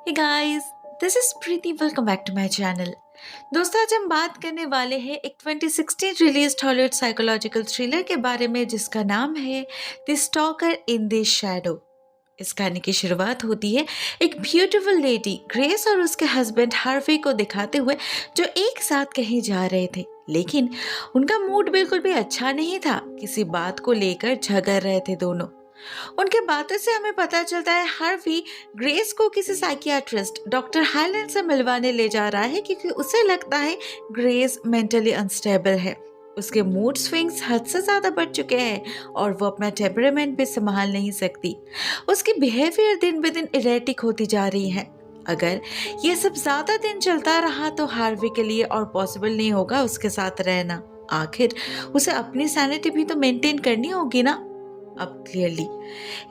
Hey guys, this is Preeti. Welcome back to my channel. दोस्तों, आज हम बात करने वाले हैं एक 2016 रिलीज हॉलीवुड साइकोलॉजिकल थ्रिलर के बारे में जिसका नाम है the stalker in the shadow. इस कहानी की शुरुआत होती है एक ब्यूटीफुल लेडी ग्रेस और उसके हस्बैंड हार्वे को दिखाते हुए जो एक साथ कहीं जा रहे थे, लेकिन उनका मूड बिल्कुल भी अच्छा नहीं था। किसी बात को लेकर झगड़ रहे थे दोनों। उनके बातों से हमें पता चलता है हार्वी ग्रेस को किसी साइकियाट्रिस्ट डॉक्टर हाइलैंड से मिलवाने ले जा रहा है क्योंकि उसे लगता है ग्रेस मेंटली अनस्टेबल है। उसके मूड स्विंग्स हद से ज्यादा बढ़ चुके हैं और वो अपना टेम्परामेंट भी संभाल नहीं सकती। उसकी बिहेवियर दिन ब दिन इरेटिक होती जा रही है। अगर ये सब ज्यादा दिन चलता रहा तो हार्वी के लिए और पॉसिबल नहीं होगा उसके साथ रहना। आखिर उसे अपनी सैनिटी भी तो मेंटेन करनी होगी ना। अब क्लियरली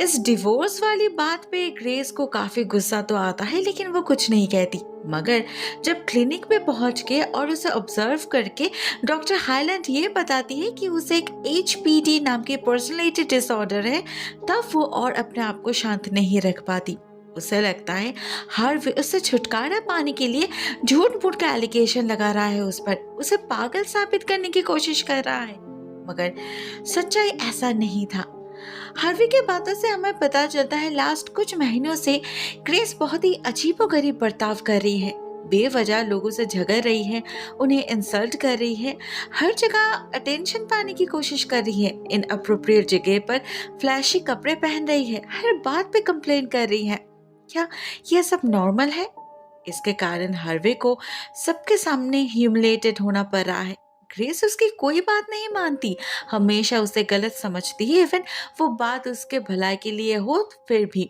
इस डिवोर्स वाली बात पे ग्रेस को काफी गुस्सा तो आता है, लेकिन वो कुछ नहीं कहती। मगर जब क्लिनिक पे पहुंच के और उसे ऑब्जर्व करके डॉक्टर हाइलैंड ये बताती है कि उसे एक HPD नाम की पर्सनैलिटी डिसऑर्डर है, तब वो और अपने आप को शांत नहीं रख पाती। उसे लगता है हार्वे उससे छुटकारा पाने के लिए झूठ मूठ का एलिगेशन लगा रहा है उस पर, उसे पागल साबित करने की कोशिश कर रहा है। मगर सच्चाई ऐसा नहीं था। हार्वी के बातों से हमें पता चलता है लास्ट कुछ महीनों से ग्रेस बहुत ही अजीबोगरीब बर्ताव कर रही है। बेवजह लोगों से झगड़ रही है, उन्हें इंसल्ट कर रही है, हर जगह अटेंशन पाने की कोशिश कर रही है, इन अप्रोप्रिएट जगह पर फ्लैशी कपड़े पहन रही है, हर बात पे कंप्लेन कर रही है। क्या यह सब नॉर्मल है? इसके कारण हार्वे को सबके सामने ह्यूमिलेटेड होना पड़ रहा है। ग्रेस उसकी कोई बात नहीं मानती, हमेशा उसे गलत समझती है। इवन वो बात उसके भलाई के लिए हो फिर भी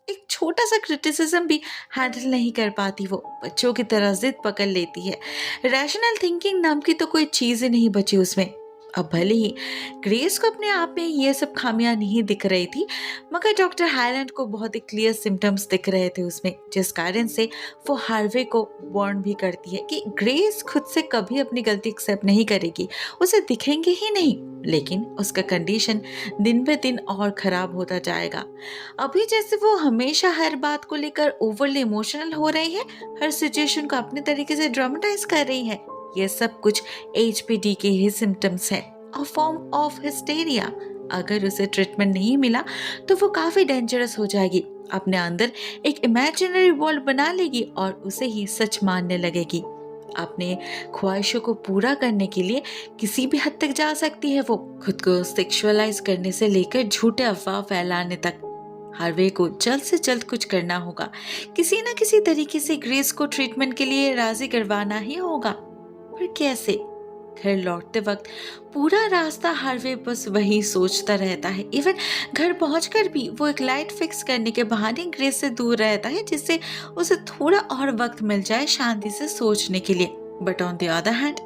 एक छोटा सा क्रिटिसिज्म भी हैंडल नहीं कर पाती। वो बच्चों की तरह जिद पकड़ लेती है। रैशनल थिंकिंग नाम की तो कोई चीज ही नहीं बची उसमें। अब भले ही ग्रेस को अपने आप में ये सब खामियां नहीं दिख रही थी, मगर डॉक्टर हाइलैंड को बहुत ही क्लियर सिम्टम्स दिख रहे थे उसमें, जिस कारण से वो हार्वे को वार्न भी करती है कि ग्रेस खुद से कभी अपनी गलती एक्सेप्ट नहीं करेगी, उसे दिखेंगे ही नहीं। लेकिन उसका कंडीशन दिन पे दिन और खराब होता जाएगा। अभी जैसे वो हमेशा हर बात को लेकर ओवरली इमोशनल हो रही है, हर सिचुएशन को अपने तरीके से ड्रामेटाइज कर रही है। ये सब कुछ HPD के ही सिम्टम्स हैं, अ फॉर्म ऑफ हिस्टेरिया। अगर उसे ट्रीटमेंट नहीं मिला तो वो काफी डेंजरस हो जाएगी, अपने अंदर एक इमेजिनरी वर्ल्ड बना लेगी और उसे ही सच मानने लगेगी। अपने ख्वाहिशों को पूरा करने के लिए किसी भी हद तक जा सकती है वो, खुद को सेक्सुअलाइज करने से लेकर झूठे अफवाह फैलाने तक। हार्वे को जल्द से जल्द कुछ करना होगा, किसी न किसी तरीके से ग्रेस को ट्रीटमेंट के लिए राजी करवाना ही होगा। पर कैसे? घर लौटते वक्त पूरा रास्ता हार्वे बस वही सोचता रहता है। इवन घर पहुंचकर भी वो एक लाइट फिक्स करने के बहाने ग्रेस से दूर रहता है, जिससे उसे थोड़ा और वक्त मिल जाए शांति से सोचने के लिए। But on the other hand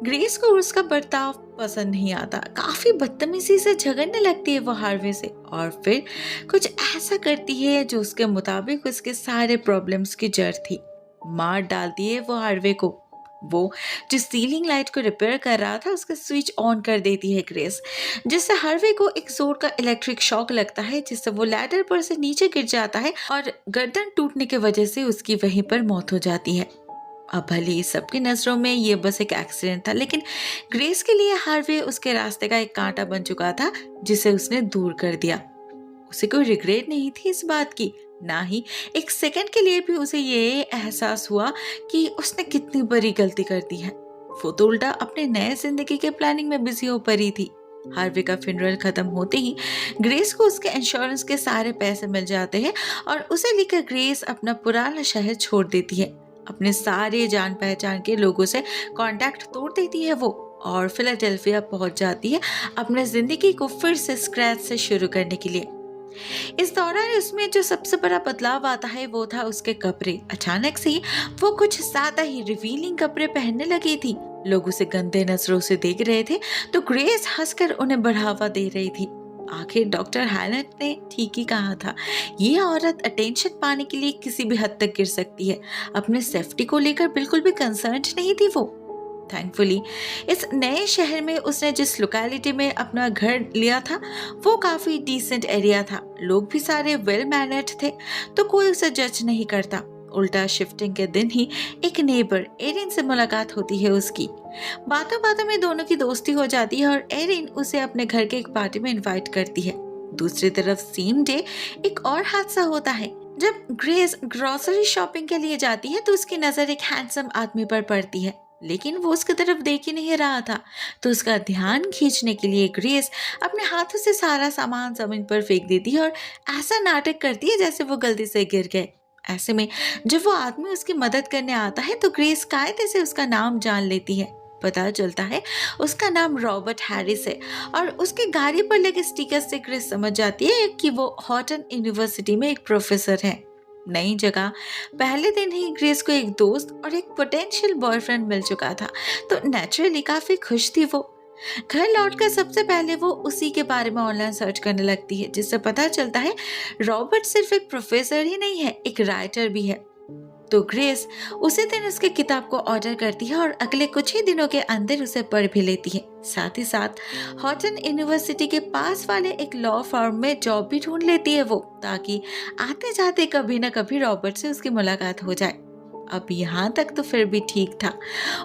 grace को उसका बर्ताव पसंद नहीं आता। काफी बदतमीजी से झगड़ने लगती है वो हार्वे से और फिर कुछ ऐसा करती है जो उसके मुताबिक उसके सारे प्रॉब्लम्स की जड़ थी। मार डालती है वो हार्वे को। वो जो सीलिंग लाइट को रिपेयर कर रहा था उसका स्विच ऑन कर देती है ग्रेस, जिससे हार्वे को एक जोर का इलेक्ट्रिक शॉक लगता है, जिससे वो लैडर पर से नीचे गिर जाता है और गर्दन टूटने की वजह से उसकी वहीं पर मौत हो जाती है। अब भले सबकी नजरों में ये बस एक एक्सीडेंट था, लेकिन ग्रेस के लिए हार्वे उसके रास्ते का एक कांटा बन चुका था जिसे उसने दूर कर दिया। उसे कोई रिग्रेट नहीं थी इस बात की, ना ही एक सेकंड के लिए भी उसे ये एहसास हुआ कि उसने कितनी बड़ी गलती कर दी है। वो तो उल्टा अपने नए जिंदगी के प्लानिंग में बिजी हो पड़ी थी। हार्वे का फ्यूनरल खत्म होते ही ग्रेस को उसके इंश्योरेंस के सारे पैसे मिल जाते हैं और उसे लेकर ग्रेस अपना पुराना शहर छोड़ देती है। अपने सारे जान पहचान के लोगों से कांटेक्ट तोड़ देती है वो और फिलाडेल्फिया पहुंच जाती है अपने जिंदगी को फिर से स्क्रैच से शुरू करने के लिए। इस दौरान उसमें जो सबसे बड़ा बदलाव आता है वो था उसके कपड़े। अचानक से वो कुछ ज्यादा ही रिवीलिंग कपड़े पहनने लगी थी। लोग उसे गंदे नजरों से देख रहे थे तो ग्रेस हंसकर उन्हें बढ़ावा दे रही थी। आखिर डॉक्टर हाइलैंड ने ठीक ही कहा था, ये औरत अटेंशन पाने के लिए किसी भी हद तक गिर सकती है। अपने सेफ्टी को लेकर बिल्कुल भी कंसर्न्ड नहीं थी वो। थैंकफुली इस नए शहर में उसने जिस लोकेलिटी में अपना घर लिया था वो काफी डिसेंट एरिया था। लोग भी सारे वेल मैनर्ड थे, तो कोई उसे जज नहीं करता। उल्टा शिफ्टिंग के दिन ही एक नेबर एरिन से मुलाकात होती है उसकी। बातों बातों में दोनों की दोस्ती हो जाती है और एरिन उसे अपने घर के एक पार्टी में इनवाइट करती है। दूसरी तरफ सेम डे एक और हादसा होता है। जब ग्रेस ग्रोसरी शॉपिंग के लिए जाती है तो उसकी नजर एक हैंडसम आदमी पर पड़ती है, लेकिन वो उसकी तरफ देख ही नहीं रहा था। तो उसका ध्यान खींचने के लिए ग्रेस अपने हाथों से सारा सामान जमीन पर फेंक देती है और ऐसा नाटक करती है जैसे वो गलती से गिर गए। ऐसे में जब वो आदमी उसकी मदद करने आता है तो ग्रेस कायदे से उसका नाम जान लेती है। पता चलता है उसका नाम रॉबर्ट हैरिस है और उसकी गाड़ी पर लगे स्टिकर से ग्रेस समझ जाती है कि वो हॉटन यूनिवर्सिटी में एक प्रोफेसर है। नई जगह पहले दिन ही ग्रेस को एक दोस्त और एक पोटेंशियल बॉयफ्रेंड मिल चुका था, तो नेचुरली काफी खुश थी वो। घर लौटकर सबसे पहले वो उसी के बारे में ऑनलाइन सर्च करने लगती है, जिससे पता चलता है रॉबर्ट सिर्फ एक प्रोफेसर ही नहीं है, एक राइटर भी है। तो ग्रेस उसी दिन उसकी किताब को ऑर्डर करती है और अगले कुछ ही दिनों के अंदर उसे पढ़ भी लेती है। साथ ही साथ हॉटन यूनिवर्सिटी के पास वाले एक लॉ फर्म में जॉब भी ढूंढ लेती है वो, ताकि आते जाते कभी ना कभी रॉबर्ट से उसकी मुलाकात हो जाए। अब यहाँ तक तो फिर भी ठीक था,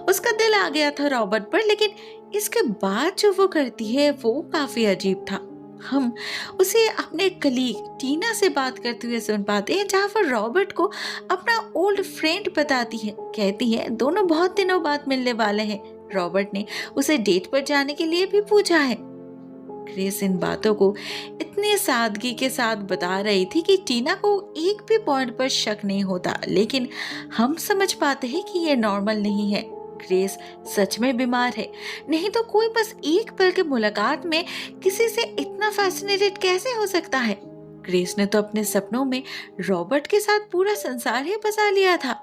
उसका दिल आ गया था रॉबर्ट पर, लेकिन इसके बाद जो वो करती है वो काफी अजीब था। हम उसे अपने कलीग टीना से बात करते हुए सुन पाते हैं, जहाँ पर रॉबर्ट को अपना ओल्ड फ्रेंड बताती है। कहती है दोनों बहुत दिनों बाद मिलने वाले हैं। रॉबर्ट ने उसे डेट पर जाने के लिए भी पूछा है। ग्रेस इन बातों को इतनी सादगी के साथ बता रही थी कि टीना को एक भी पॉइंट पर शक नहीं होता, लेकिन हम समझ पाते हैं कि ये नॉर्मल नहीं है। ग्रेस सच में बीमार है, नहीं तो कोई बस एक पल के मुलाकात में किसी से इतना फैसिनेटेड कैसे हो सकता है। ग्रेस ने तो अपने सपनों में रॉबर्ट के साथ पूरा संसार ही बसा लिया था,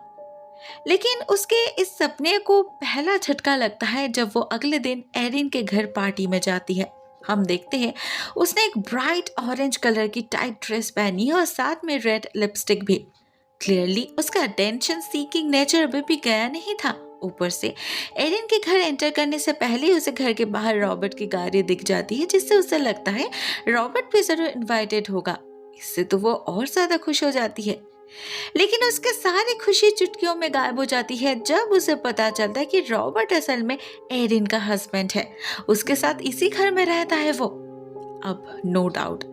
लेकिन उसके इस सपने को पहला झटका लगता है जब वो अगले दिन एरिन के घर पार्टी में जाती है। हम देखते हैं उसने एक ब्राइट ऑरेंज कलर की टाइट ड्रेस पहनी है और साथ में रेड लिपस्टिक भी। क्लियरली उसका अटेंशन सीकिंग नेचर अभी भी गया नहीं था। ऊपर से एरिन के घर एंटर करने से पहले ही उसे घर के बाहर रॉबर्ट की गाड़ी दिख जाती है, जिससे उसे लगता है रॉबर्ट भी जरूर इनवाइटेड होगा। इससे तो वो और ज्यादा खुश हो जाती है, लेकिन उसके सारी खुशी चुटकियों में गायब हो जाती है जब उसे पता चलता है कि रॉबर्ट असल में एरिन का हस्बैंड है, उसके साथ इसी घर में रहता है वो। अब नो डाउट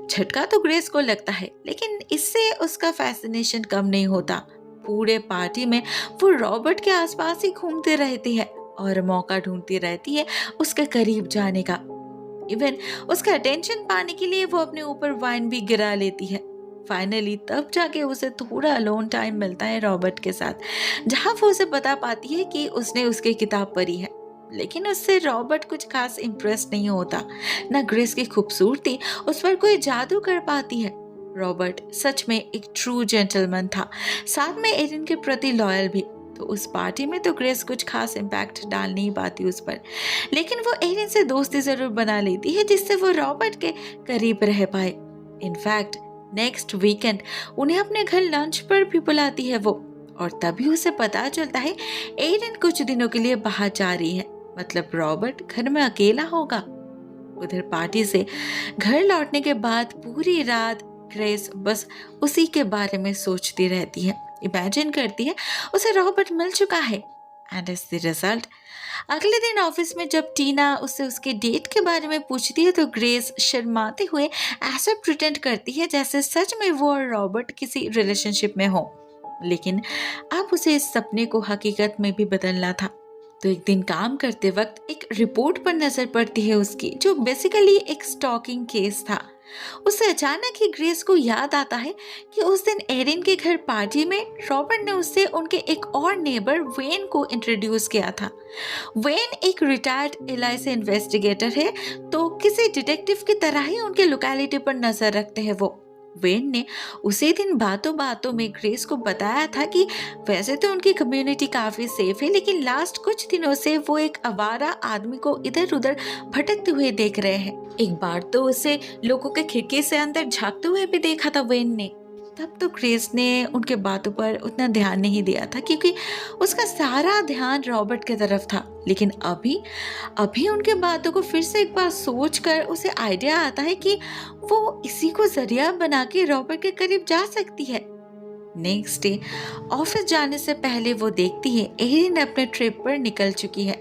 झटका तो ग्रेस को लगता है, लेकिन इससे उसका फैसिनेशन कम नहीं होता। पूरे पार्टी में वो रॉबर्ट के आसपास ही घूमती रहती है और मौका ढूंढती रहती है उसके करीब जाने का। इवन उसका अटेंशन पाने के लिए वो अपने ऊपर वाइन भी गिरा लेती है। फाइनली तब जाके उसे थोड़ा अलोन टाइम मिलता है रॉबर्ट के साथ, जहां वो उसे बता पाती है कि उसने उसकी किताब पढ़ी है। लेकिन उससे रॉबर्ट कुछ खास इम्प्रेस नहीं होता, ना ग्रेस की खूबसूरती उस पर कोई जादू कर पाती है। रॉबर्ट सच में एक ट्रू जेंटलमैन था, साथ में एरिन के प्रति लॉयल भी। तो उस पार्टी में तो ग्रेस कुछ खास इम्पैक्ट डाल नहीं पाती उस पर, लेकिन वो एरिन से दोस्ती जरूर बना लेती है, जिससे वो रॉबर्ट के करीब रह पाए। इनफैक्ट नेक्स्ट वीकेंड उन्हें अपने घर लंच पर भी बुलाती है वो, और तभी उसे पता चलता है एरिन कुछ दिनों के लिए बाहर जा रही है, मतलब रॉबर्ट घर में अकेला होगा। उधर पार्टी से घर लौटने के बाद पूरी रात ग्रेस बस उसी के बारे में सोचती रहती है, इमेजिन करती है उसे रॉबर्ट मिल चुका है। एंड एज द रिजल्ट अगले दिन ऑफिस में जब टीना उससे उसके डेट के बारे में पूछती है तो ग्रेस शर्माते हुए ऐसा प्रिटेंड करती है जैसे सच में वो और रॉबर्ट किसी रिलेशनशिप में हो। लेकिन अब उसे इस सपने को हकीकत में भी बदलना था। तो एक दिन काम करते वक्त एक रिपोर्ट पर नजर पड़ती है उसकी, जो बेसिकली एक स्टॉकिंग केस था। उसे अचानक ही ग्रेस को याद आता है कि उस दिन एरिन के घर पार्टी में रॉबर्ट ने उससे उनके एक और नेबर वेन को इंट्रोड्यूस किया था। वेन एक रिटायर्ड एलआईसी इन्वेस्टिगेटर है, तो किसी डिटेक्टिव की तरह ही उनके लोकेलिटी पर नजर रखते हैं वो। वेन ने उसी दिन बातों बातों में ग्रेस को बताया था कि वैसे तो उनकी कम्युनिटी काफी सेफ है, लेकिन लास्ट कुछ दिनों से वो एक आवारा आदमी को इधर उधर भटकते हुए देख रहे हैं। एक बार तो उसे लोगों के खिड़की से अंदर झांकते हुए भी देखा था वेन ने। तब तो ग्रेस ने उनके बातों पर उतना ध्यान नहीं दिया था, क्योंकि उसका सारा ध्यान रॉबर्ट की तरफ था। लेकिन अभी उनके बातों को फिर से एक बार सोचकर उसे आइडिया आता है कि वो इसी को जरिया बना के रॉबर्ट के करीब जा सकती है। नेक्स्ट डे ऑफिस जाने से पहले वो देखती है एरिन अपने ट्रिप पर निकल चुकी है,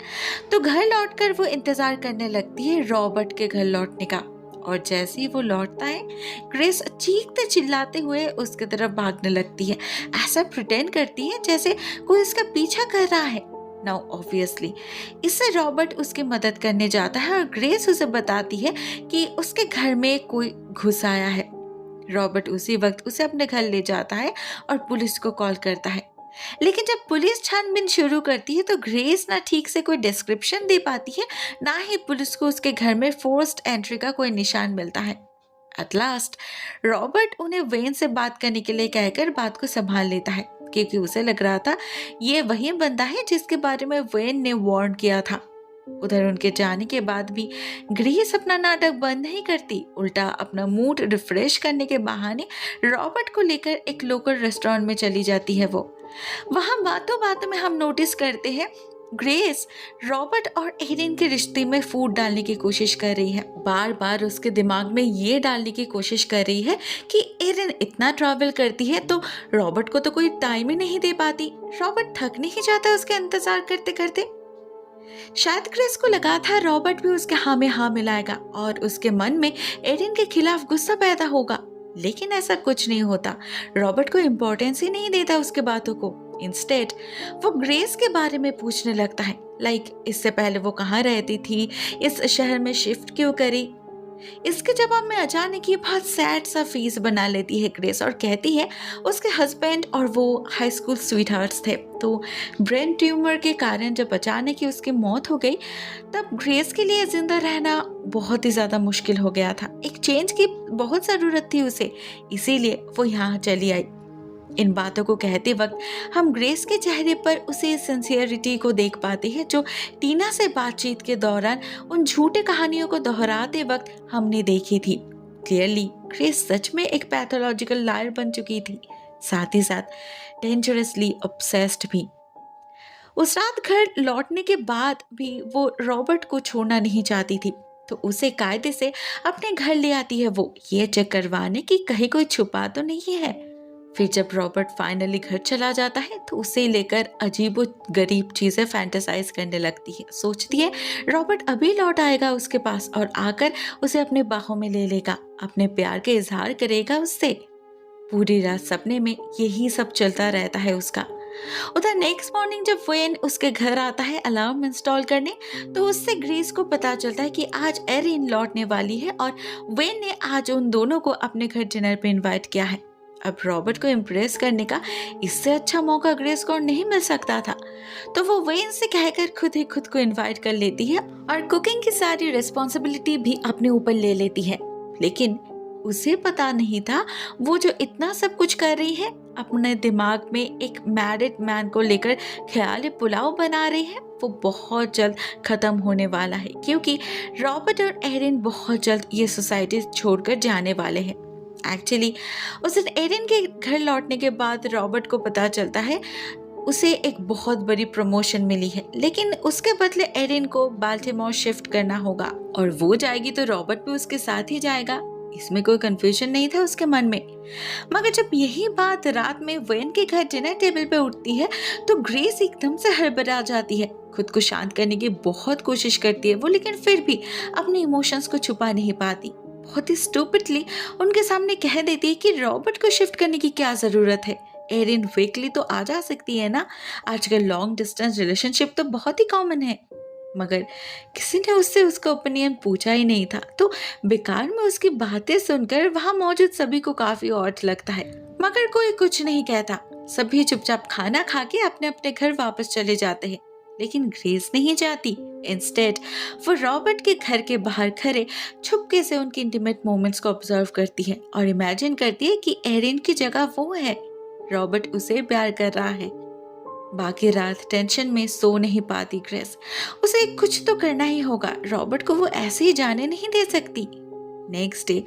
तो घर लौटकर वो इंतजार करने लगती है रॉबर्ट के घर लौटने का। और जैसे ही वो लौटता है, ग्रेस चीखते चिल्लाते हुए उसकी तरफ भागने लगती है। ऐसा प्रिटेंड करती है जैसे कोई इसका पीछा कर रहा है। नाउ ऑब्वियसली इससे रॉबर्ट उसकी मदद करने जाता है और ग्रेस उसे बताती है कि उसके घर में कोई घुस आया है। रॉबर्ट उसी वक्त उसे अपने घर ले जाता है और पुलिस को कॉल करता है। लेकिन जब पुलिस छानबीन शुरू करती है तो ग्रेस ना ठीक से कोई डिस्क्रिप्शन दे पाती है, ना ही पुलिस को उसके घर में फोर्स्ड एंट्री का कोई निशान मिलता है। एट लास्ट रॉबर्ट उन्हें वेन से बात करने के लिए कहकर बात को संभाल लेता है, क्योंकि उसे लग रहा था ये वही बंदा है जिसके बारे में वेन ने वार्न किया था। उधर उनके जाने के बाद भी ग्रेस अपना नाटक बंद नहीं करती, उल्टा अपना मूड रिफ्रेश करने के बहाने रॉबर्ट को लेकर एक लोकल रेस्टोरेंट में चली जाती है। वो वहां बातों बातों में हम नोटिस करते हैं ग्रेस रॉबर्ट और एरिन के रिश्ते में फूट डालने की कोशिश कर रही है। बार बार उसके दिमाग में ये डालने की कोशिश कर रही है कि एरिन इतना ट्रैवल करती है तो रॉबर्ट को तो कोई टाइम ही नहीं दे पाती। रॉबर्ट थक नहीं जाता उसके इंतजार करते करते। शायद ग्रेस को लगा था रॉबर्ट भी उसके हाँ में हाँ मिलाएगा और उसके मन में एरिन के खिलाफ गुस्सा पैदा होगा, लेकिन ऐसा कुछ नहीं होता। रॉबर्ट को इम्पोर्टेंस ही नहीं देता उसके बातों को। इंस्टेड वो ग्रेस के बारे में पूछने लगता है, इससे पहले वो कहाँ रहती थी, इस शहर में शिफ्ट क्यों करी। इसके जवाब में अचानक ये बहुत सैड सा फेस बना लेती है ग्रेस और कहती है उसके हस्बैंड और वो हाई स्कूल स्वीटहार्ट्स थे, तो ब्रेन ट्यूमर के कारण जब अचानक ही उसकी मौत हो गई तब ग्रेस के लिए जिंदा रहना बहुत ही ज़्यादा मुश्किल हो गया था। एक चेंज की बहुत ज़रूरत थी उसे, इसीलिए वो यहाँ चली आई। इन बातों को कहते वक्त हम ग्रेस के चेहरे पर उसी सिंसियरिटी को देख पाते हैं जो टीना से बातचीत के दौरान उन झूठे कहानियों को दोहराते वक्त हमने देखी थी। क्लियरली ग्रेस सच में एक पैथोलॉजिकल लायर बन चुकी थी, साथ ही साथ डेंजरसली ऑब्सेस्ड भी। उस रात घर लौटने के बाद भी वो रॉबर्ट को छोड़ना नहीं चाहती थी, तो उसे कायदे से अपने घर ले आती है वो, ये चेक करवाने की कहीं कोई छुपा तो नहीं है। फिर जब रॉबर्ट फाइनली घर चला जाता है तो उसे लेकर अजीबो गरीब चीजें फैंटेसाइज करने लगती है। सोचती है रॉबर्ट अभी लौट आएगा उसके पास और आकर उसे अपने बाहों में ले लेगा, अपने प्यार के इजहार करेगा उससे। पूरी रात सपने में यही सब चलता रहता है उसका। उधर नेक्स्ट मॉर्निंग जब वेन उसके घर आता है अलार्म इंस्टॉल करने, तो उससे ग्रेस को पता चलता है कि आज एरिन लौटने वाली है और वेन ने आज उन दोनों को अपने घर डिनर पे इनवाइट किया है। अब रॉबर्ट को इम्प्रेस करने का इससे अच्छा मौका ग्रेस को नहीं मिल सकता था, तो वो वेन से कहकर खुद ही खुद को इनवाइट कर लेती है और कुकिंग की सारी रिस्पॉन्सिबिलिटी भी अपने ऊपर ले लेती है। लेकिन उसे पता नहीं था वो जो इतना सब कुछ कर रही है, अपने दिमाग में एक मैरिड मैन को लेकर ख्याली पुलाव बना रही है, वो बहुत जल्द खत्म होने वाला है, क्योंकि रॉबर्ट और एरिन बहुत जल्द ये सोसाइटी छोड़कर जाने वाले हैं। एक्चुअली उस दिन एरिन के घर लौटने के बाद रॉबर्ट को पता चलता है उसे एक बहुत बड़ी प्रमोशन मिली है, लेकिन उसके बदले एरिन को बाल्टीमोर शिफ्ट करना होगा और वो जाएगी तो रॉबर्ट भी उसके साथ ही जाएगा। इसमें कोई कंफ्यूजन नहीं था उसके मन में। मगर जब यही बात रात में वेन के घर डिनर टेबल पे उठती है तो ग्रेस एकदम से हड़बड़ा जाती है। खुद को शांत करने की बहुत कोशिश करती है वो, लेकिन फिर भी अपने इमोशंस को छुपा नहीं पाती। बहुत ही स्टूपिडली उनके सामने कह देती है कि रॉबर्ट को शिफ्ट करने की क्या जरूरत है, एरिन वीकली तो आ जा सकती है ना, आजकल लॉन्ग डिस्टेंस रिलेशनशिप तो बहुत ही कॉमन है। मगर किसी ने उससे उसका ओपिनियन पूछा ही नहीं था, तो बेकार में उसकी बातें सुनकर वहां मौजूद सभी को काफी ऑड लगता है। मगर कोई कुछ नहीं कहता, सभी चुपचाप खाना खा के अपने अपने घर वापस चले जाते हैं। लेकिन ग्रेस नहीं जाती। इंस्टेड वो रॉबर्ट के घर के बाहर खड़े छुपके से उनके इंटीमेट मोमेंट्स को ऑब्जर्व करती है और इमेजिन करती है कि एरिन की जगह वो है, रॉबर्ट उसे प्यार कर रहा है। बाकी रात टेंशन में सो नहीं पाती ग्रेस। उसे कुछ तो करना ही होगा, रॉबर्ट को वो ऐसे ही जाने नहीं दे सकती। नेक्स्ट डे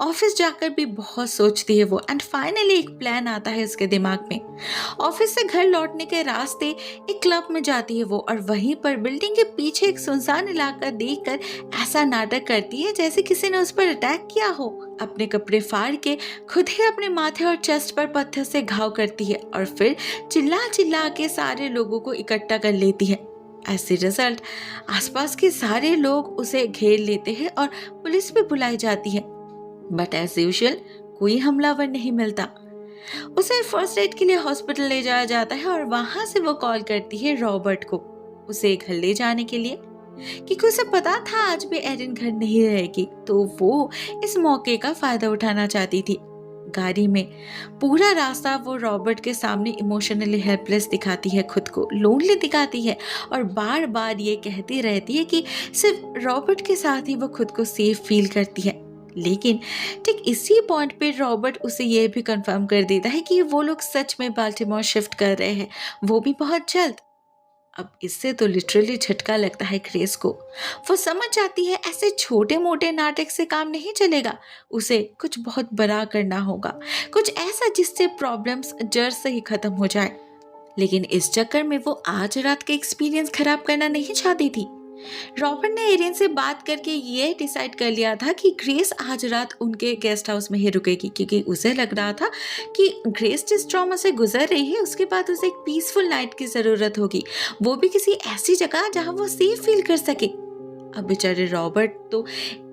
ऑफिस जाकर भी बहुत सोचती है वो, एंड फाइनली एक प्लान आता है उसके दिमाग में। ऑफिस से घर लौटने के रास्ते एक क्लब में जाती है वो, और वहीं पर बिल्डिंग के पीछे एक सुनसान इलाका देखकर ऐसा नाटक करती है जैसे किसी ने उस पर अटैक किया हो। अपने कपड़े फाड़ के खुद ही अपने माथे और चेस्ट पर पत्थर से घाव करती है और फिर चिल्ला चिल्ला के सारे लोगों को इकट्ठा कर लेती है। एज ए रिजल्ट आसपास के सारे लोग उसे घेर लेते हैं और पुलिस भी बुलाई जाती है, बट एज यूजुअल कोई हमलावर नहीं मिलता। उसे फर्स्ट एड के लिए हॉस्पिटल ले जाया जाता है और वहां से वो कॉल करती है रॉबर्ट को उसे घर ले जाने के लिए, क्योंकि उसे पता था आज भी एरिन घर नहीं रहेगी, तो वो इस मौके का फायदा उठाना चाहती थी। गाड़ी में पूरा रास्ता वो रॉबर्ट के सामने इमोशनली हेल्पलेस दिखाती है, खुद को लोनली दिखाती है और बार बार ये कहती रहती है कि सिर्फ रॉबर्ट के साथ ही वो खुद को सेफ फील करती है। लेकिन ठीक इसी पॉइंट पे रॉबर्ट उसे ये भी कंफर्म कर देता है कि वो लोग सच में बाल्टीमोर शिफ्ट कर रहे हैं, वो भी बहुत जल्द। अब इससे तो लिटरली झटका लगता है ग्रेस को। वो समझ जाती है ऐसे छोटे मोटे नाटक से काम नहीं चलेगा, उसे कुछ बहुत बड़ा करना होगा, कुछ ऐसा जिससे प्रॉब्लम्स जड़ से ही खत्म हो जाए। लेकिन इस चक्कर में वो आज रात का एक्सपीरियंस खराब करना नहीं चाहती थी। रॉबर्ट ने एरिन से बात करके ये डिसाइड कर लिया था कि ग्रेस आज रात उनके गेस्ट हाउस में ही रुकेगी, क्योंकि उसे लग रहा था कि ग्रेस जिस ट्रॉमा से गुजर रही है उसके बाद उसे एक पीसफुल नाइट की जरूरत होगी, वो भी किसी ऐसी जगह जहां वो सेफ फील कर सके। अब बेचारे रॉबर्ट तो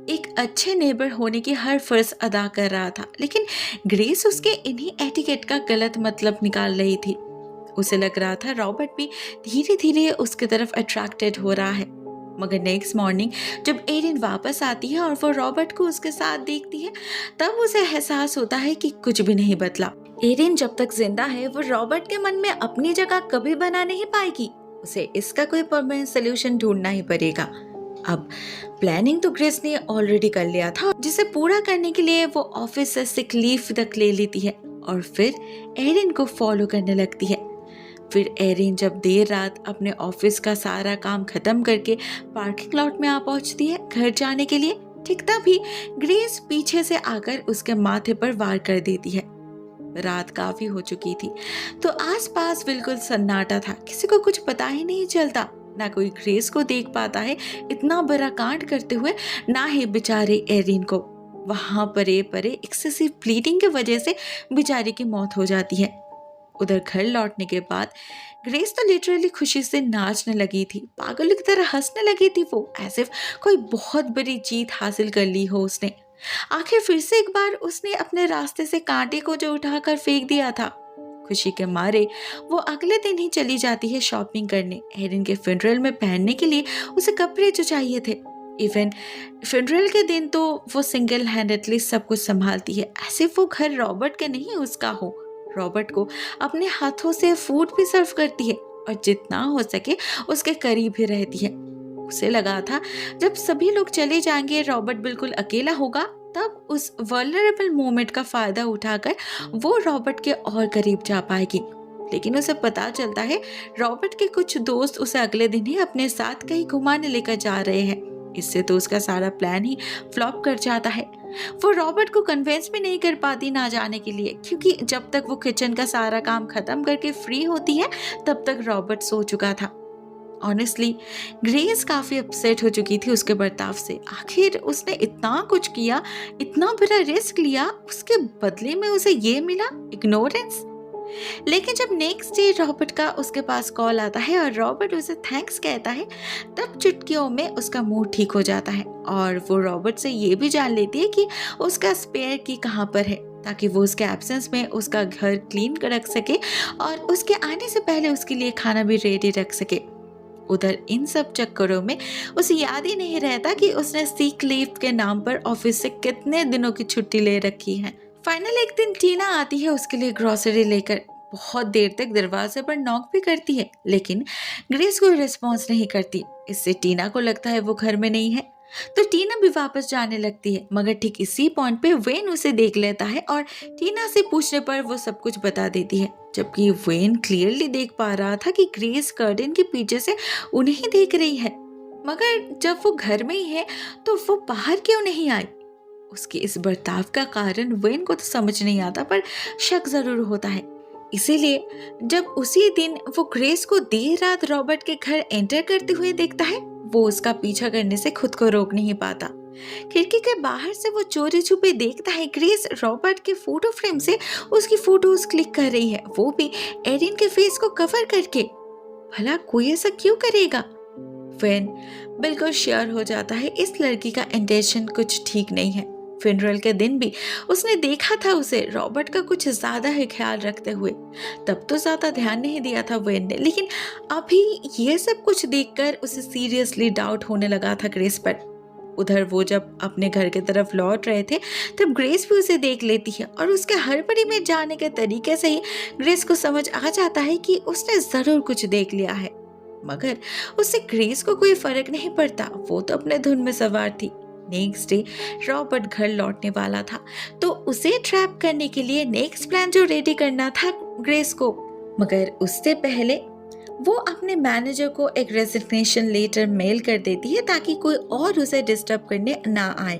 एक अच्छे नेबर होने की हर फर्ज अदा कर रहा था, लेकिन ग्रेस उसके इन्हीं एटिकेट का गलत मतलब निकाल रही थी। उसे लग रहा था रॉबर्ट भी धीरे धीरे उसकी तरफ अट्रैक्टेड हो रहा है। मगर नेक्स्ट मॉर्निंग जब एरिन वापस आती है और वो रॉबर्ट को उसके साथ देखती है, तब उसे एहसास होता है कि कुछ भी नहीं बदला। एरिन जब तक जिंदा है वो रॉबर्ट के मन में अपनी जगह कभी बना नहीं पाएगी, उसे इसका कोई परमानेंट सोल्यूशन ढूंढना ही पड़ेगा। अब प्लानिंग तो ग्रेस ने ऑलरेडी कर लिया था, जिसे पूरा करने के लिए वो ऑफिस से सिक लीव तक ले लेती है और फिर एरिन को फॉलो करने लगती है। फिर एरिन जब देर रात अपने ऑफिस का सारा काम खत्म करके पार्किंग लॉट में आ पहुंचती है घर जाने के लिए, ठीक तभी ग्रेस पीछे से आकर उसके माथे पर वार कर देती है। रात काफी हो चुकी थी तो आसपास बिल्कुल सन्नाटा था, किसी को कुछ पता ही नहीं चलता, ना कोई ग्रेस को देख पाता है इतना बड़ा कांड करते हुए, ना ही बेचारे एरिन को। वहां परे परे एक्सेसिव ब्लीडिंग की वजह से बेचारे की मौत हो जाती है। उधर घर लौटने के बाद ग्रेस तो लिटरली खुशी से नाचने लगी थी, पागल की तरह हंसने लगी थी वो, ऐसे कोई बहुत बड़ी जीत हासिल कर ली हो उसने। आखिर फिर से एक बार उसने अपने रास्ते से कांटे को जो उठाकर फेंक दिया था। खुशी के मारे वो अगले दिन ही चली जाती है शॉपिंग करने, एरिन के फ्यूनरल में पहनने के लिए उसे कपड़े जो चाहिए थे। इवन फ्यूनरल के दिन तो वो सिंगल हैंडेडली सब कुछ संभालती है, ऐसे वो घर रॉबर्ट के नहीं उसका हो। रॉबर्ट को अपने हाथों से फूड भी सर्व करती है और जितना हो सके उसके करीब ही रहती है। उसे लगा था जब सभी लोग चले जाएंगे रॉबर्ट बिल्कुल अकेला होगा, तब उस वल्नरेबल मोमेंट का फायदा उठाकर वो रॉबर्ट के और करीब जा पाएगी। लेकिन उसे पता चलता है रॉबर्ट के कुछ दोस्त उसे अगले दिन ही अपने साथ कहीं घुमाने लेकर जा रहे हैं। इससे तो उसका सारा प्लान ही फ्लॉप कर जाता है। वो रॉबर्ट को कन्विंस भी नहीं कर पाती ना जाने के लिए, क्योंकि जब तक वो किचन का सारा काम खत्म करके फ्री होती है तब तक रॉबर्ट सो चुका था। ऑनेस्टली ग्रेस काफी अपसेट हो चुकी थी उसके बर्ताव से। आखिर उसने इतना कुछ किया, इतना बड़ा रिस्क लिया, उसके बदले में उसे ये मिला, इग्नोरेंस। लेकिन जब नेक्स्ट डे रॉबर्ट का उसके पास कॉल आता है और रॉबर्ट उसे थैंक्स कहता है, तब चुटकियों में उसका मूड ठीक हो जाता है और वो रॉबर्ट से ये भी जान लेती है कि उसका स्पेयर की कहाँ पर है, ताकि वो उसके एब्सेंस में उसका घर क्लीन कर रख सके और उसके आने से पहले उसके लिए खाना भी रेडी रख सके। उधर इन सब चक्करों में उसे याद ही नहीं रहता कि उसने सीक लीव के नाम पर ऑफिस से कितने दिनों की छुट्टी ले रखी है। फाइनल एक दिन टीना आती है उसके लिए ग्रोसरी लेकर। बहुत देर तक दरवाजे पर नॉक भी करती है, लेकिन ग्रेस कोई रिस्पॉन्स नहीं करती। इससे टीना को लगता है वो घर में नहीं है, तो टीना भी वापस जाने लगती है। मगर ठीक इसी पॉइंट पे वेन उसे देख लेता है और टीना से पूछने पर वो सब कुछ बता देती है, जबकि वेन क्लियरली देख पा रहा था कि ग्रेस कर्टन के पीछे से उन्हें ही देख रही है। मगर जब वो घर में ही है तो वो बाहर क्यों नहीं आई? उसके इस बर्ताव का कारण वेन को तो समझ नहीं आता, पर शक जरूर होता है। इसीलिए जब उसी दिन वो ग्रेस को देर रात रॉबर्ट के घर एंटर करते हुए देखता है, वो उसका पीछा करने से खुद को रोक नहीं पाता। खिड़की के बाहर से वो चोरी छुपे देखता है ग्रेस रॉबर्ट के फोटो फ्रेम से उसकी फोटोज क्लिक कर रही है, वो भी एरिन के फेस को कवर करके। भला कोई ऐसा क्यों करेगा? वेन बिल्कुल श्योर हो जाता है इस लड़की का इंटेंशन कुछ ठीक नहीं है। फ्यूनरल के दिन भी उसने देखा था उसे रॉबर्ट का कुछ ज्यादा ही ख्याल रखते हुए। तब तो ज्यादा ध्यान नहीं दिया था वेन ने, लेकिन अभी ये सब कुछ देखकर उसे सीरियसली डाउट होने लगा था ग्रेस पर। उधर वो जब अपने घर की तरफ लौट रहे थे तब ग्रेस भी उसे देख लेती है और उसके हड़बड़ी में जाने के तरीके से ही ग्रेस को समझ आ जाता है कि उसने जरूर कुछ देख लिया है। मगर उससे ग्रेस को कोई फर्क नहीं पड़ता, वो तो अपने धुन में सवार थी। नेक्स्ट डे रॉबर्ट घर लौटने वाला था, तो उसे ट्रैप करने के लिए नेक्स्ट प्लान जो रेडी करना था ग्रेस को। मगर उससे पहले वो अपने मैनेजर को एक रेजिग्नेशन लेटर मेल कर देती है ताकि कोई और उसे डिस्टर्ब करने ना आए।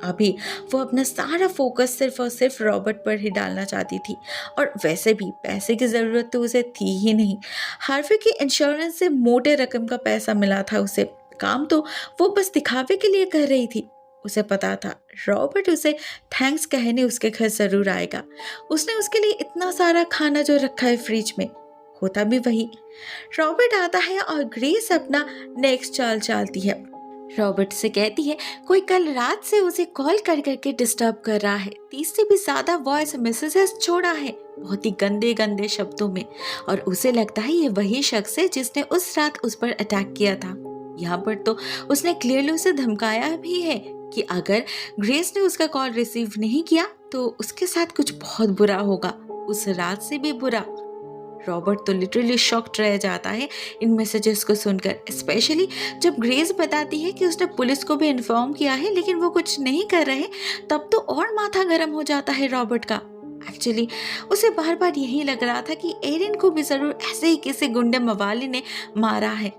अभी वो अपना सारा फोकस सिर्फ और सिर्फ रॉबर्ट पर ही डालना चाहती थी, और वैसे भी पैसे की ज़रूरत तो उसे थी ही नहीं। हार्वे की इंश्योरेंस से मोटे रकम का पैसा मिला था उसे। काम तो वो बस दिखावे के लिए कर रही थी। उसे पता था रॉबर्ट उसे थैंक्स कहने उसके घर जरूर आएगा। उसने उसके लिए इतना सारा खाना जो रखा है फ्रिज में, होता भी वही। रॉबर्ट आता है और ग्रेस अपना नेक्स्ट चाल चालती है। रॉबर्ट से कहती है कोई कल रात से उसे कॉल कर करके डिस्टर्ब कर रहा है, 30 से भी ज्यादा वॉइस मैसेजेस छोड़ा है, बहुत ही गंदे गंदे शब्दों में, और उसे लगता है ये वही शख्स है जिसने उस रात उस पर अटैक किया था। यहाँ पर तो उसने क्लियरली उसे धमकाया भी है कि अगर ग्रेस ने उसका कॉल रिसीव नहीं किया तो उसके साथ कुछ बहुत बुरा होगा, उस रात से भी बुरा। रॉबर्ट तो लिटरली शॉक्ड रह जाता है इन मैसेजेस को सुनकर, स्पेशली जब ग्रेस बताती है कि उसने पुलिस को भी इन्फॉर्म किया है लेकिन वो कुछ नहीं कर रहे। तब तो और माथा गर्म हो जाता है रॉबर्ट का। एक्चुअली उसे बार बार यही लग रहा था कि एरिन को भी जरूर ऐसे ही किसी गुंडे मवाली ने मारा है।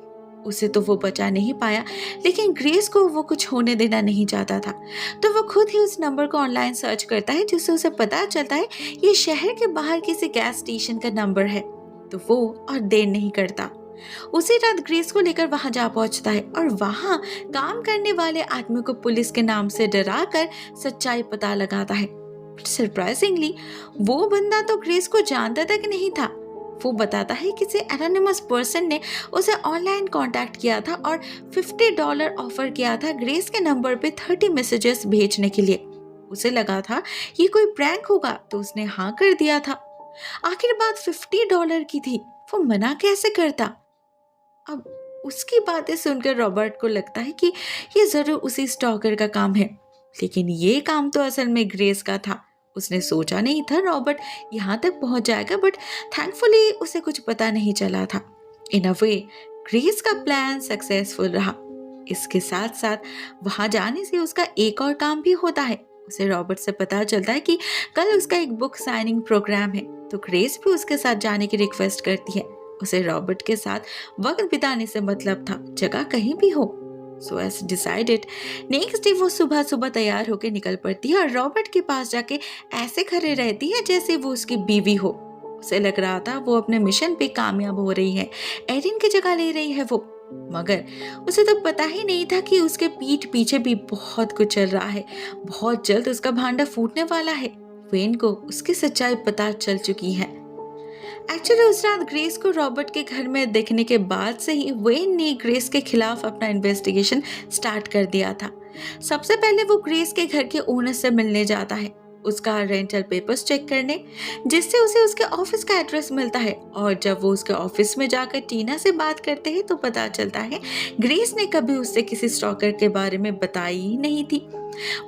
उसे तो वो बचा नहीं पाया, लेकिन ग्रेस को वो कुछ होने देना नहीं चाहता था। तो वो खुद ही उस नंबर को ऑनलाइन सर्च करता है, जिससे उसे पता चलता है ये शहर के बाहर किसी गैस स्टेशन का नंबर है। तो वो और देर नहीं करता, उसी रात ग्रेस को लेकर वहां जा पहुंचता है और वहां काम करने वाले आदमी को पुलिस के नाम से डराकर सच्चाई पता लगाता है। सरप्राइजिंगली वो बंदा तो ग्रेस को जानता तक नहीं था। वो बताता है किसी एनोनिमस पर्सन ने उसे ऑनलाइन कांटेक्ट किया था और $50 ऑफर किया था ग्रेस के नंबर पे 30 मैसेजेस भेजने के लिए। उसे लगा था ये कोई प्रैंक होगा तो उसने हाँ कर दिया था। आखिर बात $50 की थी, वो मना कैसे करता? अब उसकी बातें सुनकर रॉबर्ट को लगता है कि ये जरूर उसी स्टॉकर का काम है, लेकिन ये काम तो असल में ग्रेस का था। उसने सोचा नहीं था रॉबर्ट यहाँ तक पहुंच जाएगा, बट थैंकफुली उसे कुछ पता नहीं चला था। इन अ वे ग्रेस का प्लान सक्सेसफुल रहा। इसके साथ साथ वहां जाने से उसका एक और काम भी होता है। उसे रॉबर्ट से पता चलता है कि कल उसका एक बुक साइनिंग प्रोग्राम है, तो ग्रेस भी उसके साथ जाने की रिक्वेस्ट करती है। उसे रॉबर्ट के साथ वक्त बिताने से मतलब था, जगह कहीं भी हो। So as decided, next day वो सुबह सुबह तैयार होकर निकल पड़ती है और रॉबर्ट के पास जाके ऐसे खड़े रहती है जैसे वो उसकी बीवी हो। उसे लग रहा था वो अपने मिशन पे कामयाब हो रही है, एरिन की जगह ले रही है वो। मगर उसे तो पता ही नहीं था कि उसके पीठ पीछे भी बहुत कुछ चल रहा है। बहुत जल्द उसका भांडा फूटने वाला है। वेन को उसकी सच्चाई पता चल चुकी है। एक्चुअली उस रात ग्रेस को रॉबर्ट के घर में देखने के बाद से ही वेन ने ग्रेस के खिलाफ अपना इन्वेस्टिगेशन स्टार्ट कर दिया था। सबसे पहले वो ग्रेस के घर के ओनर से मिलने जाता है, उसका रेंटल पेपर्स चेक करने, जिससे उसे उसके ऑफिस का एड्रेस मिलता है। और जब वो उसके ऑफिस में जाकर टीना से बात करते हैं तो पता चलता है ग्रेस ने कभी उससे किसी स्टॉकर के बारे में बताई ही नहीं थी।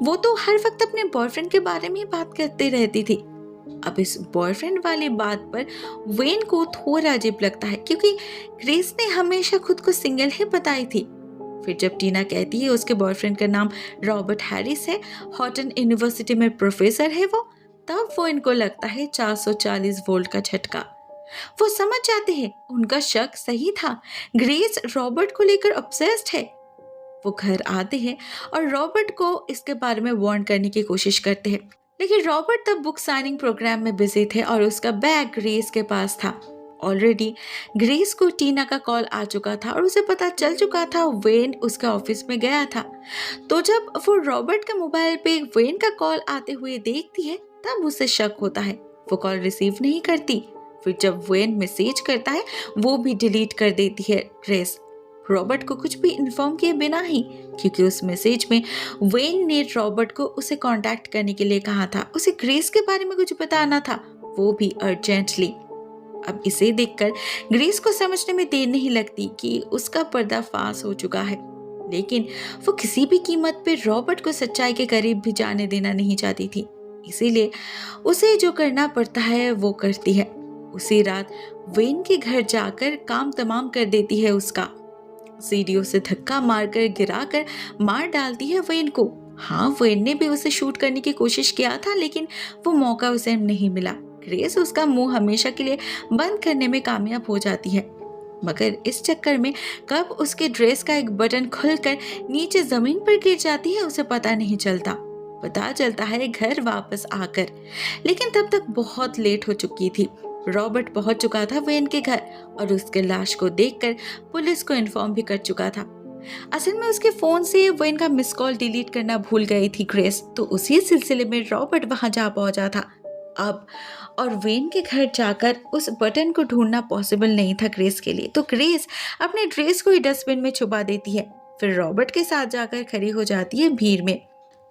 वो तो हर वक्त अपने बॉयफ्रेंड के बारे में बात करती रहती थी। अब इस बॉयफ्रेंड वाली बात पर वेन को थोड़ा अजीब लगता है, क्योंकि ग्रेस ने हमेशा खुद को सिंगल ही बताई थी। फिर जब टीना कहती है उसके बॉयफ्रेंड का नाम रॉबर्ट हैरिस है, हॉटन यूनिवर्सिटी में प्रोफेसर है वो, तब वो इनको लगता है 440 वोल्ट का झटका। वो समझ जाते हैं उनका शक सही था, ग्रेस रॉबर्ट को लेकर ऑब्सेस्ड है। वो घर आते हैं और रॉबर्ट को इसके बारे में वार्न करने की कोशिश करते हैं, लेकिन रॉबर्ट तब बुक साइनिंग प्रोग्राम में बिजी थे और उसका बैग ग्रेस के पास था। ऑलरेडी ग्रेस को टीना का कॉल आ चुका था और उसे पता चल चुका था वेन उसके ऑफिस में गया था। तो जब वो रॉबर्ट के मोबाइल पे वेन का कॉल आते हुए देखती है तब उसे शक होता है। वो कॉल रिसीव नहीं करती। फिर जब वेन मैसेज करता है वो भी डिलीट कर देती है ग्रेस, रॉबर्ट को कुछ भी इन्फॉर्म किए बिना ही, क्योंकि उस मैसेज में वेन ने रॉबर्ट को उसे कांटेक्ट करने के लिए कहा था, उसे ग्रेस के बारे में कुछ बताना था, वो भी अर्जेंटली। अब इसे देखकर ग्रेस को समझने में देर नहीं लगती कि उसका पर्दाफाश हो चुका है, लेकिन वो किसी भी कीमत पे रॉबर्ट को सच्चाई के करीब भी जाने देना नहीं चाहती थी। इसीलिए उसे जो करना पड़ता है वो करती है। उसी रात वेन के घर जाकर काम तमाम कर देती है उसका। सीढ़ियों से धक्का मारकर गिराकर मार डालती है वेन को। हाँ, वेन ने भी उसे शूट करने की कोशिश किया था, लेकिन वो मौका उसे नहीं मिला। ग्रेस उसका मुंह हमेशा के लिए बंद करने में कामयाब हो जाती है, मगर इस चक्कर में कब उसके ड्रेस का एक बटन खुलकर नीचे जमीन पर गिर जाती है उसे पता नहीं चलता। पता चलता है घर वापस आकर, लेकिन तब तक बहुत लेट हो चुकी थी। रॉबर्ट पहुंच चुका था वेन के घर और उसके लाश को देखकर पुलिस को इन्फॉर्म भी कर चुका था। असल में उसके फोन से वेन का मिस कॉल डिलीट करना भूल गई थी ग्रेस, तो उसी सिलसिले में रॉबर्ट वहां जा पहुंचा था अब। और वेन के घर जाकर उस बटन को ढूंढना पॉसिबल नहीं था ग्रेस के लिए, तो ग्रेस अपने ड्रेस को ही डस्टबिन में छुपा देती है। फिर रॉबर्ट के साथ जाकर खड़ी हो जाती है भीड़ में।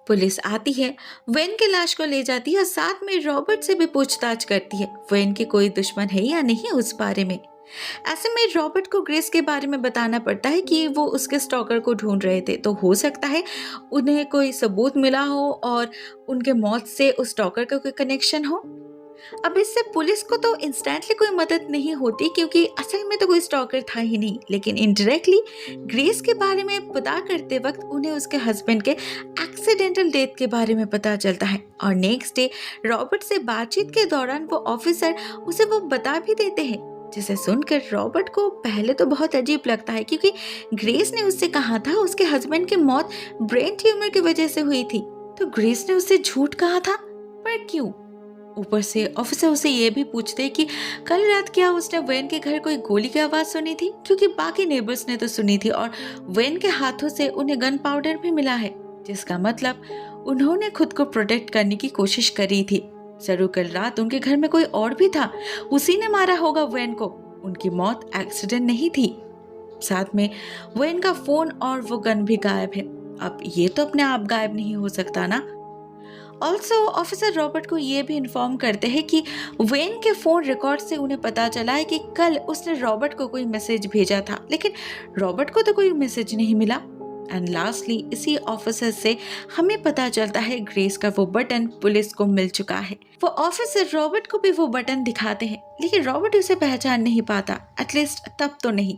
पुलिस आती है, वेन के लाश को ले जाती है और साथ में रॉबर्ट से भी पूछताछ करती है वेन के कोई दुश्मन है या नहीं उस बारे में। ऐसे में रॉबर्ट को ग्रेस के बारे में बताना पड़ता है कि वो उसके स्टॉकर को ढूंढ रहे थे, तो हो सकता है उन्हें कोई सबूत मिला हो और उनके मौत से उस स्टॉकर का कोई कनेक्शन हो। अब इससे पुलिस को तो इंस्टेंटली कोई मदद नहीं होती, क्योंकि असल में तो कोई स्टॉकर था ही नहीं, लेकिन इनडायरेक्टली ग्रेस के बारे में पता करते वक्त उन्हें उसके हस्बैंड के एक्सीडेंटल डेथ के बारे में पता चलता है। और नेक्स्ट डे रॉबर्ट से बातचीत के दौरान वो ऑफिसर उसे वो बता भी देते हैं, जिसे सुनकर रॉबर्ट को पहले तो बहुत अजीब लगता है, क्योंकि ग्रेस ने उससे कहा था उसके हस्बैंड की मौत ब्रेन ट्यूमर की वजह से हुई थी, तो ग्रेस ने उससे झूठ कहा था, पर क्यों? ऊपर से ऑफिसर उसे ये भी पूछते कि कल रात क्या उसने वेन के घर कोई गोली की आवाज सुनी थी, क्योंकि बाकी नेबर्स ने तो सुनी थी और वेन के हाथों से उन्हें गन पाउडर भी मिला है, जिसका मतलब उन्होंने खुद को प्रोटेक्ट करने की कोशिश करी थी। जरूर कल रात उनके घर में कोई और भी था, उसी ने मारा होगा वेन को। उनकी मौत एक्सीडेंट नहीं थी। साथ में वेन का फोन और वो गन भी गायब है। अब ये तो अपने आप गायब नहीं हो सकता ना। ऑल्सो ऑफिसर रॉबर्ट को ये भी इन्फॉर्म करते हैं कि वेन के फोन रिकॉर्ड से उन्हें पता चला है कि कल उसने रॉबर्ट को कोई मैसेज भेजा था, लेकिन रॉबर्ट को तो कोई मैसेज नहीं मिला। एंड लास्टली इसी ऑफिसर से हमें पता चलता है ग्रेस का वो बटन पुलिस को मिल चुका है। वो ऑफिसर रॉबर्ट को भी वो बटन दिखाते हैं, लेकिन रॉबर्ट उसे पहचान नहीं पाता, एटलीस्ट तब तो नहीं।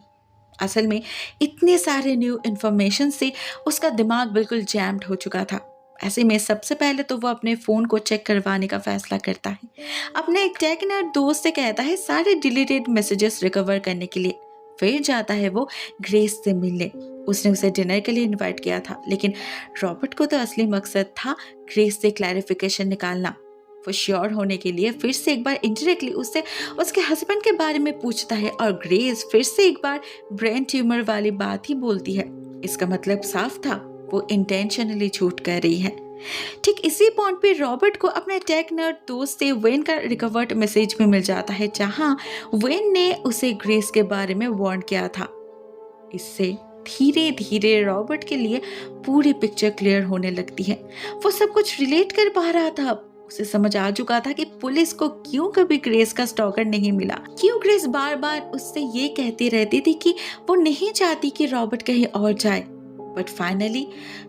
असल में इतने सारे न्यू इन्फॉर्मेशन से उसका दिमाग बिल्कुल जैम्ड हो चुका था। ऐसे में सबसे पहले तो वो अपने फ़ोन को चेक करवाने का फैसला करता है। अपने एक टेक नर्ड दोस्त से कहता है सारे डिलीटेड मैसेजेस रिकवर करने के लिए। फिर जाता है वो ग्रेस से मिलने। उसने उसे डिनर के लिए इनवाइट किया था, लेकिन रॉबर्ट को तो असली मकसद था ग्रेस से क्लैरिफिकेशन निकालना। वो श्योर होने के लिए फिर से एक बार इनडायरेक्टली उससे उसके हस्बैंड के बारे में पूछता है और ग्रेस फिर से एक बार ब्रेन ट्यूमर वाली बात ही बोलती है। इसका मतलब साफ था, वो इंटेंशनली झूठ कह रही है। ठीक इसी पॉइंट पे रॉबर्ट को अपने टेक नर्ड दोस्त से वेन का रिकवर्ड मैसेज भी मिल जाता है, जहां वेन ने उसे ग्रेस के बारे में वार्न किया था। इससे धीरे धीरे रॉबर्ट के लिए पूरी पिक्चर क्लियर होने लगती है। वो सब कुछ रिलेट कर पा रहा था। उसे समझ आ चुका था कि पुलिस को क्यों कभी ग्रेस का स्टॉकर नहीं मिला, क्यों ग्रेस बार बार उससे ये कहती रहती थी कि वो नहीं चाहती कि रॉबर्ट कहीं और जाए। बट फाइनली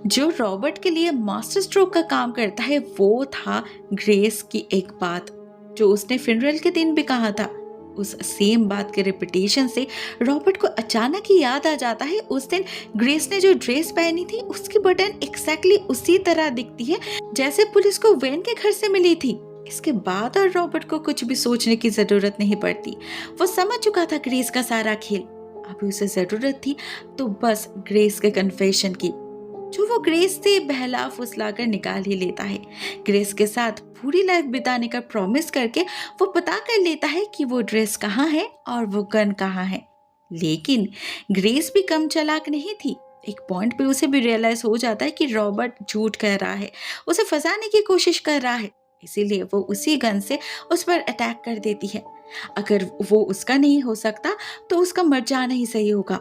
जो रॉबर्ट के लिए मास्टर स्ट्रोक का काम करता है वो था ग्रेस की एक बात, जो उसने फ्यूनरल के दिन भी कहा था। उस सेम बात के रिपीटेशन से रॉबर्ट को अचानक ही याद आ जाता है उस दिन ग्रेस ने जो ड्रेस पहनी थी उसकी बटन एक्जैक्टली उसी तरह दिखती है जैसे पुलिस को वेन के घर से मिली थी। इसके बाद और रॉबर्ट को कुछ भी सोचने की जरूरत नहीं पड़ती। वो समझ चुका था ग्रेस का सारा खेल। अभी उसे ज़रूरत थी तो बस ग्रेस के कन्फेशन की, जो वो ग्रेस से बहला फुसला कर निकाल ही लेता है। ग्रेस के साथ पूरी लाइफ बिताने का प्रॉमिस करके वो पता कर लेता है कि वो ड्रेस कहाँ है और वो गन कहाँ है। लेकिन ग्रेस भी कम चालाक नहीं थी। एक पॉइंट पे उसे भी रियलाइज हो जाता है कि रॉबर्ट झूठ कह रहा है, उसे फंसाने की कोशिश कर रहा है। इसीलिए वो उसी गन से उस पर अटैक कर देती है। अगर वो उसका नहीं हो सकता तो उसका मर जाना ही सही होगा।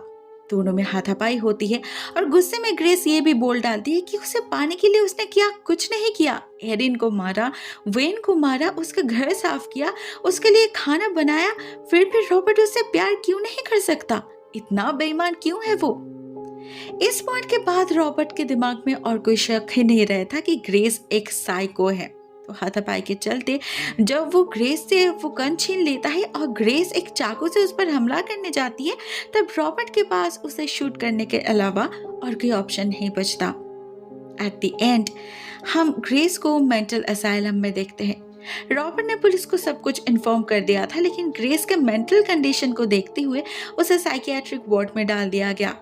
दोनों में हाथापाई होती है और गुस्से में ग्रेस ये भी बोल डालती है कि उसे पाने के लिए उसने किया कुछ नहीं किया। एरिन को मारा, वेन को मारा, उसका घर साफ किया, उसके लिए खाना बनाया, फिर भी रॉबर्ट उससे प्यार क्यों नहीं कर सकता? इतना बेईमान क्यों है वो? इस पॉइंट के बाद रॉबर्ट के दिमाग में और कोई शक ही नहीं रहता कि ग्रेस एक साइको है। तो हाथापाई के चलते जब वो ग्रेस से वो गन छीन लेता है और ग्रेस एक चाकू से उस पर हमला करने जाती है, तब रॉबर्ट के पास उसे शूट करने के अलावा और कोई ऑप्शन नहीं बचता। एट द एंड हम ग्रेस को मेंटल असाइलम में देखते हैं। रॉबर्ट ने पुलिस को सब कुछ इन्फॉर्म कर दिया था, लेकिन ग्रेस के मेंटल कंडीशन को देखते हुए उसे साइकियाट्रिक वार्ड में डाल दिया गया।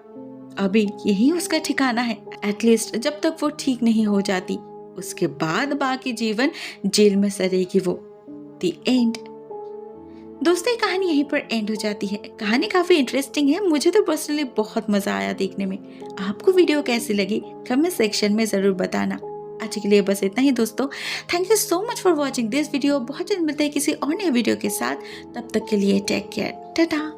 अभी यही उसका ठिकाना है, एटलीस्ट जब तक वो ठीक नहीं हो जाती। उसके बाद बाकी जीवन जेल में सड़ेगी वो। The end. दोस्तों, ये कहानी यहीं पर एंड हो जाती है। कहानी काफी इंटरेस्टिंग है, मुझे तो पर्सनली बहुत मजा आया देखने में। आपको वीडियो कैसी लगी कमेंट सेक्शन में जरूर बताना। आज के लिए बस इतना ही दोस्तों। Thank you so much for watching this video. बहुत जल्द मिलते हैं किसी और नए वीडियो के साथ। तब तक के लिए टेक केयर, टाटा।